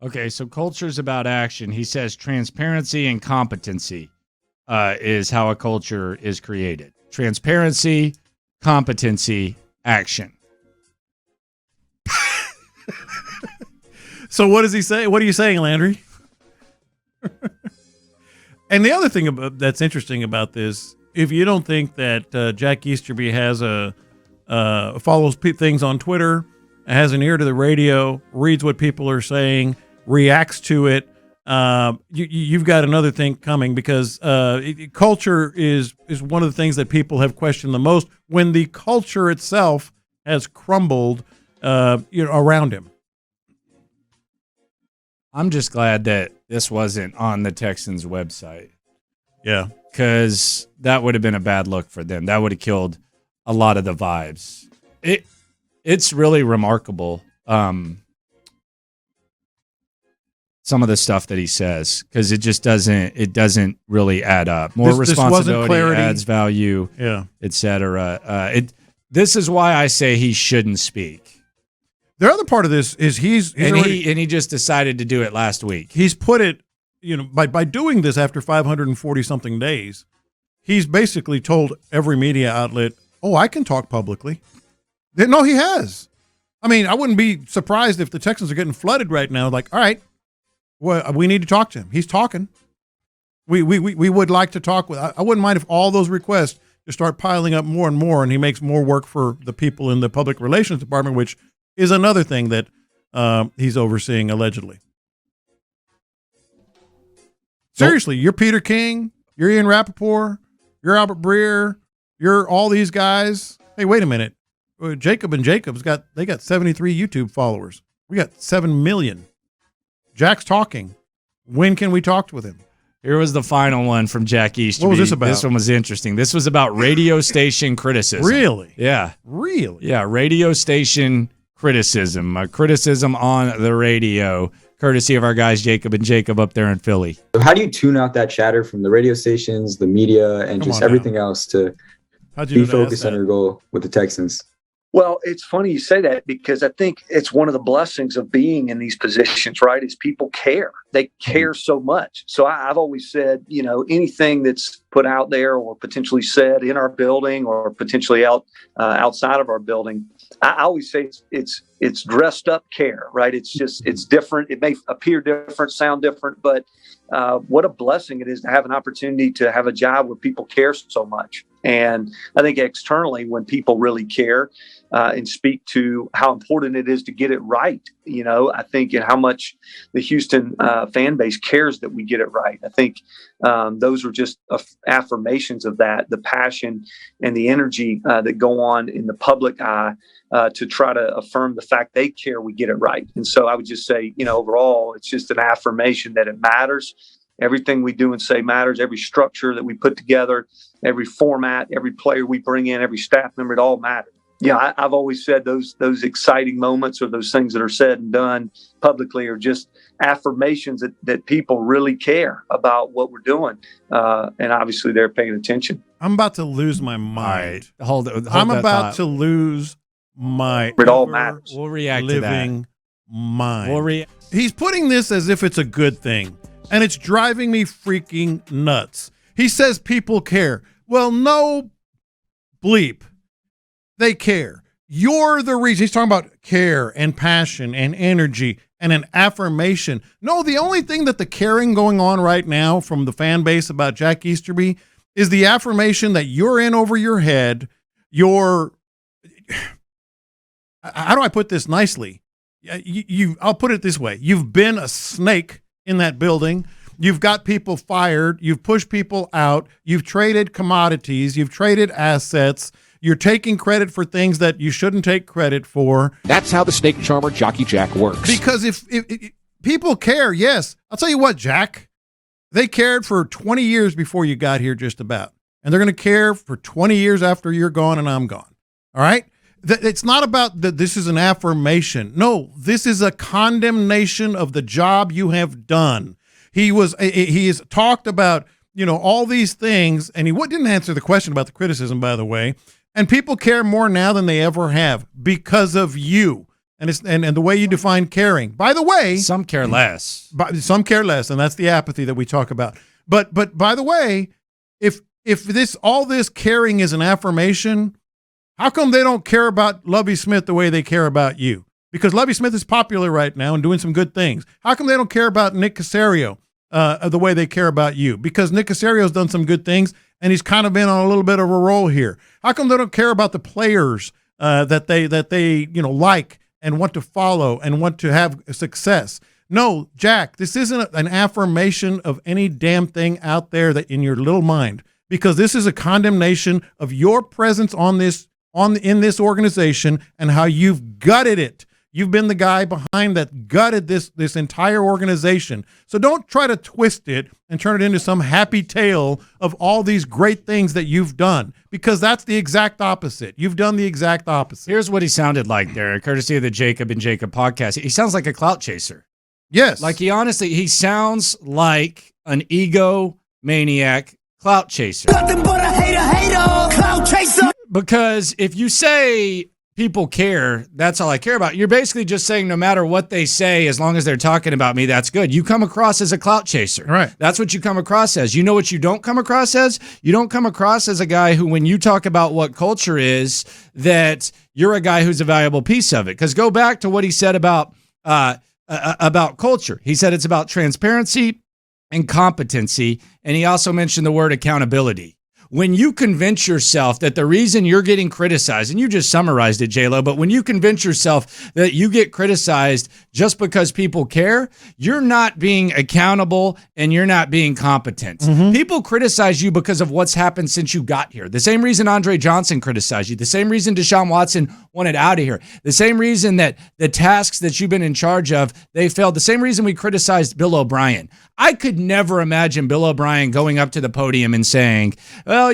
Okay, so culture's about action. He says transparency and competency is how a culture is created. Transparency, competency, action. So what does he say? What are you saying, Landry? And the other thing that's interesting about this, if you don't think that Jack Easterby has follows things on Twitter, has an ear to the radio, reads what people are saying, reacts to it, you've got another thing coming, because culture is one of the things that people have questioned the most when the culture itself has crumbled around him. I'm just glad that this wasn't on the Texans website. Yeah. Because that would have been a bad look for them. That would have killed a lot of the vibes. It's really remarkable, some of the stuff that he says, because it just doesn't really add up. More responsibility adds value, etc. This is why I say he shouldn't speak. The other part of this is he just decided to do it last week. He's put it, by doing this after 540 something days, he's basically told every media outlet, "Oh, I can talk publicly." No, he has. I mean, I wouldn't be surprised if the Texans are getting flooded right now. Like, all right, well, we need to talk to him. He's talking. We would like to talk with. I wouldn't mind if all those requests just start piling up more and more, and he makes more work for the people in the public relations department, which is another thing that he's overseeing allegedly. Seriously, you're Peter King, you're Ian Rappaport, you're Albert Breer, you're all these guys. Hey, wait a minute. Jacob and Jacob's got 73 YouTube followers. We got 7 million. Jack's talking. When can we talk with him? Here was the final one from Jack Easterby. What was this about? This one was interesting. This was about radio station criticism. Really? Yeah. Really? Yeah, radio station criticism. Criticism on the radio, courtesy of our guys Jacob and Jacob up there in Philly. So how do you tune out that chatter from the radio stations, the media, and just everything else to be focused on your goal with the Texans? Well, it's funny you say that, because I think it's one of the blessings of being in these positions, right? Is people care. They care so much. So I've always said, anything that's put out there or potentially said in our building or potentially outside of our building, I always say it's dressed up care, right? It's different. It may appear different, sound different, but what a blessing it is to have an opportunity to have a job where people care so much. And I think externally, when people really care and speak to how important it is to get it right, I think, and how much the Houston fan base cares that we get it right. I think those are just affirmations of that, the passion and the energy that go on in the public eye to try to affirm the fact they care we get it right. And so I would just say, overall, it's just an affirmation that it matters. Everything we do and say matters. Every structure that we put together, every format, every player we bring in, every staff member, it all matters. Yeah, I've always said those exciting moments or those things that are said and done publicly are just affirmations that people really care about what we're doing. And obviously they're paying attention. I'm about to lose my mind. Right. Hold I'm about to lose my it all matters. We'll react living to that. mind. He's putting this as if it's a good thing, and it's driving me freaking nuts. He says people care. Well, no bleep. They care. You're the reason. He's talking about care and passion and energy and an affirmation. No, the only thing that the caring going on right now from the fan base about Jack Easterby is the affirmation that you're in over your head. How do I put this nicely? I'll put it this way. You've been a snake in that building. You've got people fired. You've pushed people out. You've traded commodities. You've traded assets. You're taking credit for things that you shouldn't take credit for. That's how the snake charmer Jockey Jack works. Because if people care, yes. I'll tell you what, Jack, they cared for 20 years before you got here just about. And they're going to care for 20 years after you're gone and I'm gone. All right? It's not about that this is an affirmation. No, this is a condemnation of the job you have done. He has talked about, all these things, and he didn't answer the question about the criticism, by the way. And people care more now than they ever have because of you. And the way you define caring. By the way, some care less. Some care less, and that's the apathy that we talk about. But by the way, if all this caring is an affirmation, how come they don't care about Lovie Smith the way they care about you? Because Lovie Smith is popular right now and doing some good things. How come they don't care about Nick Caserio the way they care about you? Because Nick Caserio's done some good things, and he's kind of been on a little bit of a roll here. How come they don't care about the players that they like and want to follow and want to have success? No, Jack, this isn't an affirmation of any damn thing out there that in your little mind, because this is a condemnation of your presence in this organization and how you've gutted it. You've been the guy behind that gutted this entire organization. So don't try to twist it and turn it into some happy tale of all these great things that you've done, because that's the exact opposite. You've done the exact opposite. Here's what he sounded like there, courtesy of the Jacob and Jacob podcast. He sounds like a clout chaser. Yes. Like he sounds like an egomaniac clout chaser. Nothing but a hater, clout chaser. Because if you say people care, that's all I care about, you're basically just saying no matter what they say, as long as they're talking about me, that's good. You come across as a clout chaser. Right. That's what you come across as. You know what you don't come across as? You don't come across as a guy who, when you talk about what culture is, that you're a guy who's a valuable piece of it. Because go back to what he said about culture. He said it's about transparency and competency, and he also mentioned the word accountability. When you convince yourself that the reason you're getting criticized, and you just summarized it, J-Lo, but when you convince yourself that you get criticized just because people care, you're not being accountable and you're not being competent. Mm-hmm. People criticize you because of what's happened since you got here. The same reason Andre Johnson criticized you, the same reason Deshaun Watson wanted out of here, the same reason that the tasks that you've been in charge of, they failed, the same reason we criticized Bill O'Brien. I could never imagine Bill O'Brien going up to the podium and saying, well,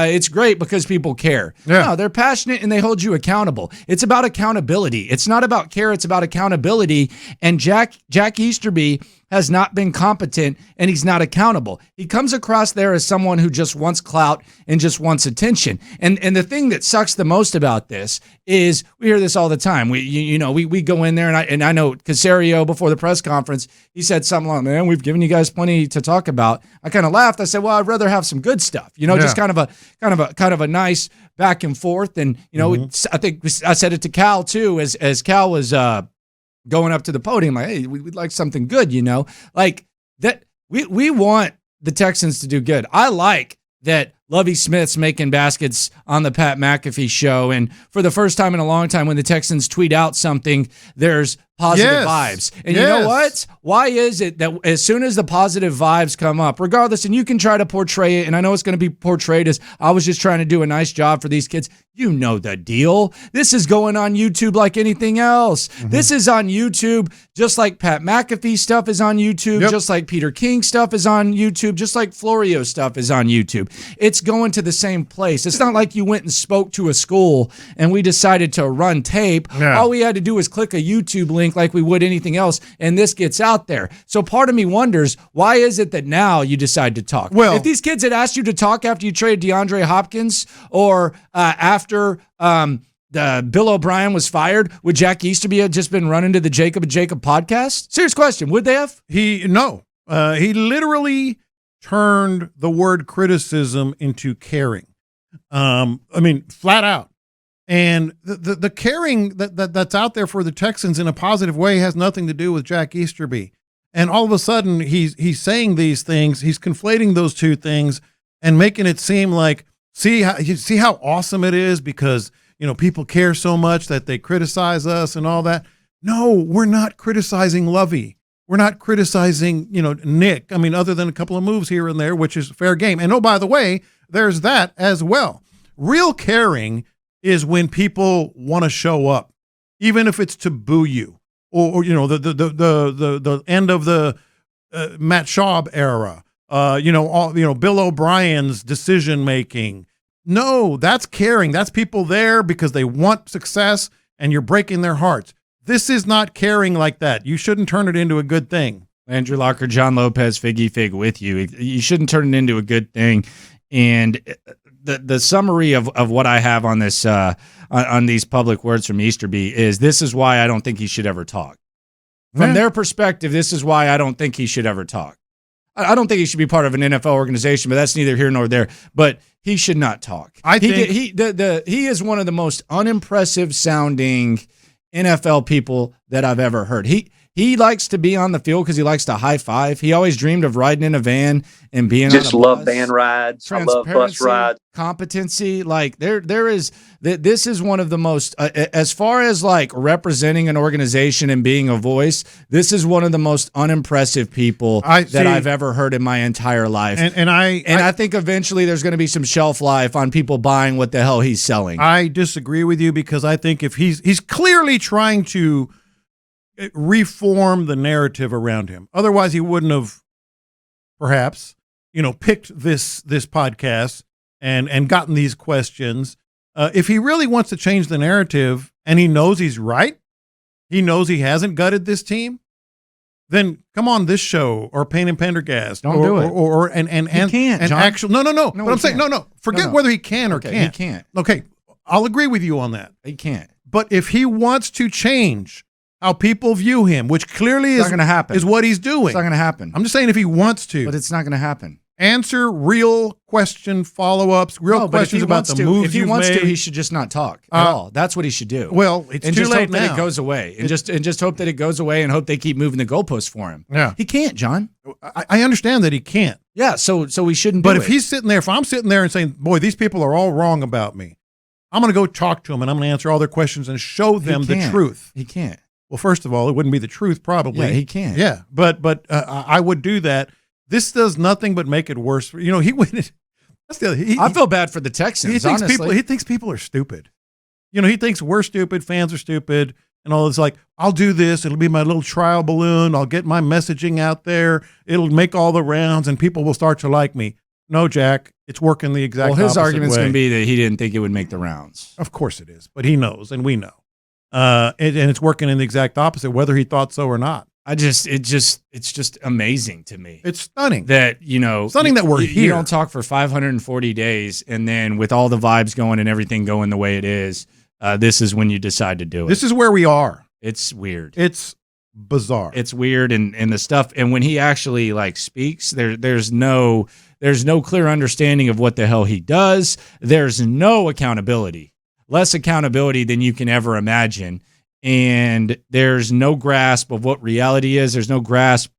it's great because people care. Yeah. No, they're passionate and they hold you accountable. It's about accountability. It's not about care. It's about accountability. And Jack Easterby has not been competent and he's not accountable. He comes across there as someone who just wants clout and just wants attention. And the thing that sucks the most about this is we hear this all the time. We go in there and I know Caserio before the press conference, he said something like, man, we've given you guys plenty to talk about. I kind of laughed. I said, well, I'd rather have some good stuff, just kind of a nice back and forth. And, I think I said it to Cal too, as Cal was, going up to the podium, like, hey, we'd like something good, like that. We want the Texans to do good. I like that Lovie Smith's making baskets on the Pat McAfee show. And for the first time in a long time, when the Texans tweet out something, there's positive vibes. And you know what? Why is it that as soon as the positive vibes come up, regardless, and you can try to portray it, and I know it's going to be portrayed as I was just trying to do a nice job for these kids. You know the deal. This is going on YouTube like anything else. Mm-hmm. This is on YouTube just like Pat McAfee stuff is on YouTube, just like Peter King stuff is on YouTube, just like Florio stuff is on YouTube. It's going to the same place. It's not like you went and spoke to a school and we decided to run tape. Yeah. All we had to do was click a YouTube link like we would anything else, and this gets out there. So part of me wonders, why is it that now you decide to talk? Well, if these kids had asked you to talk after you traded DeAndre Hopkins or after Bill O'Brien was fired, would Jack Easterby have just been running to the Jacob and Jacob podcast? Serious question. Would they have? He literally turned the word criticism into caring. Flat out. And the caring that's out there for the Texans in a positive way has nothing to do with Jack Easterby. And all of a sudden he's saying these things, he's conflating those two things and making it seem like, see how awesome it is because, people care so much that they criticize us and all that. No, we're not criticizing Lovie. We're not criticizing, Nick. Other than a couple of moves here and there, which is fair game. And oh, by the way, there's that as well. Real caring is when people want to show up, even if it's to boo you, or the end of the Matt Schaub era, Bill O'Brien's decision making. No, that's caring. That's people there because they want success, and you're breaking their hearts. This is not caring like that. You shouldn't turn it into a good thing. Andrew Locker, John Lopez, Figgy Fig with you. You shouldn't turn it into a good thing. And the summary of what I have on this on these public words from Easterby is this is why I don't think he should ever talk. From their perspective, this is why I don't think he should ever talk. I don't think he should be part of an NFL organization, but that's neither here nor there. But he should not talk. He is one of the most unimpressive sounding NFL people that I've ever heard. He likes to be on the field because he likes to high five. He always dreamed of riding in a van and being just on a love bus. van rides. I love bus rides. Competency, like there is. This is one of the most, as far as like representing an organization and being a voice. This is one of the most unimpressive people that I've ever heard in my entire life. And I think eventually there's going to be some shelf life on people buying what the hell he's selling. I disagree with you because I think if he's clearly trying to reform the narrative around him. Otherwise, he wouldn't have, perhaps, picked this podcast and gotten these questions. If he really wants to change the narrative and he knows he's right, he knows he hasn't gutted this team, then come on this show or Pain and Pendergast. Don't do it. He can't, John. No. But I'm saying, no. Forget whether he can or can't. He can't. Okay, I'll agree with you on that. He can't. But if he wants to change how people view him, which clearly not going to happen, is what he's doing. It's not going to happen. I'm just saying if he wants to. But it's not going to happen. Answer real question follows-ups, questions about the moves If he wants to, he should just not talk at all. That's what he should do. Well, it's and too just late hope now. that it goes away, and just hope that it goes away, and hope they keep moving the goalposts for him. Yeah, he can't, John. I understand that he can't. Yeah, so we shouldn't. But if he's sitting there, if I'm sitting there and saying, "Boy, these people are all wrong about me," I'm going to go talk to them and I'm going to answer all their questions and show them the truth. He can't. Well, first of all, it wouldn't be the truth, probably. Yeah, he can't. Yeah, but I would do that. This does nothing but make it worse. He went. I feel bad for the Texans. He thinks people are stupid. He thinks we're stupid, fans are stupid, and all this. Like, I'll do this. It'll be my little trial balloon. I'll get my messaging out there. It'll make all the rounds, and people will start to like me. No, Jack, it's working the exact opposite way. Well, his argument's going to be that he didn't think it would make the rounds. Of course it is, but he knows, and we know. And it's working in the exact opposite, whether he thought so or not. It's just amazing to me. It's stunning that stunning that we're here. You don't talk for 540 days, and then with all the vibes going and everything going the way it is, this is when you decide to do it. This is where we are. It's weird. It's bizarre. It's weird, and the stuff. And when he actually speaks, there's no clear understanding of what the hell he does. There's no accountability. Less accountability than you can ever imagine. And there's no grasp of what reality is. There's no grasp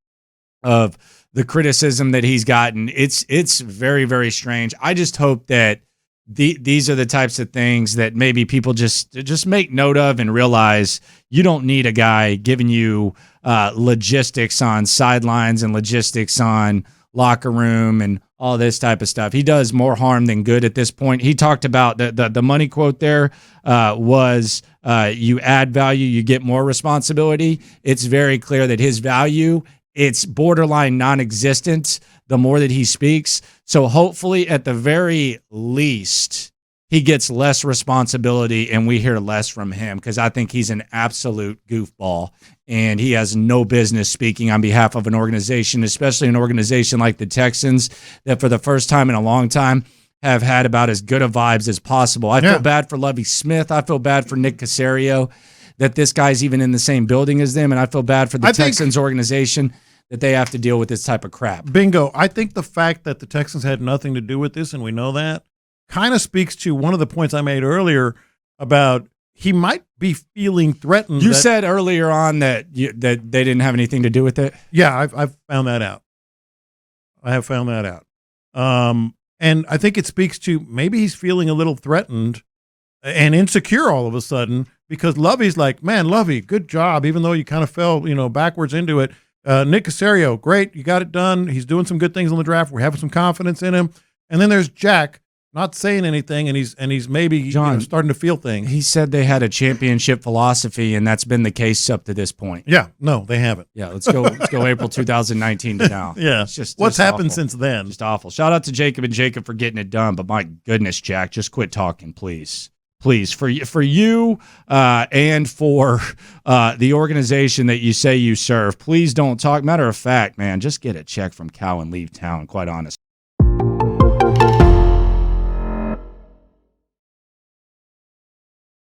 of the criticism that he's gotten. It's very, very strange. I just hope that these are the types of things that maybe people just make note of and realize you don't need a guy giving you logistics on sidelines and logistics on locker room and all this type of stuff. He does more harm than good at this point. He talked about the money quote there was you add value, you get more responsibility. It's very clear that his value, it's borderline non-existent the more that he speaks. So hopefully at the very least, he gets less responsibility and we hear less from him, because I think he's an absolute goofball and he has no business speaking on behalf of an organization, especially an organization like the Texans that for the first time in a long time have had about as good of vibes as possible. I feel bad for Lovie Smith. I feel bad for Nick Caserio that this guy's even in the same building as them. And I feel bad for the Texans organization that they have to deal with this type of crap. Bingo. I think the fact that the Texans had nothing to do with this, and we know that, kind of speaks to one of the points I made earlier about he might be feeling threatened. You said earlier on that that they didn't have anything to do with it. Yeah, I've found that out. I have found that out. And I think it speaks to maybe he's feeling a little threatened and insecure all of a sudden, because Lovey's like, man, Lovey, good job, even though you kind of fell, backwards into it. Nick Caserio, great, you got it done. He's doing some good things on the draft. We're having some confidence in him. And then there's Jack, not saying anything, and he's maybe starting to feel things. He said they had a championship philosophy, and that's been the case up to this point. Yeah, no, they haven't. Yeah, let's go April 2019 to now. Yeah, it's just what's happened awful. Since then? Just awful. Shout out to Jacob and Jacob for getting it done, but my goodness, Jack, just quit talking, please. Please, for you and for the organization that you say you serve, please don't talk. Matter of fact, man, just get a check from Cal and leave town, quite honest.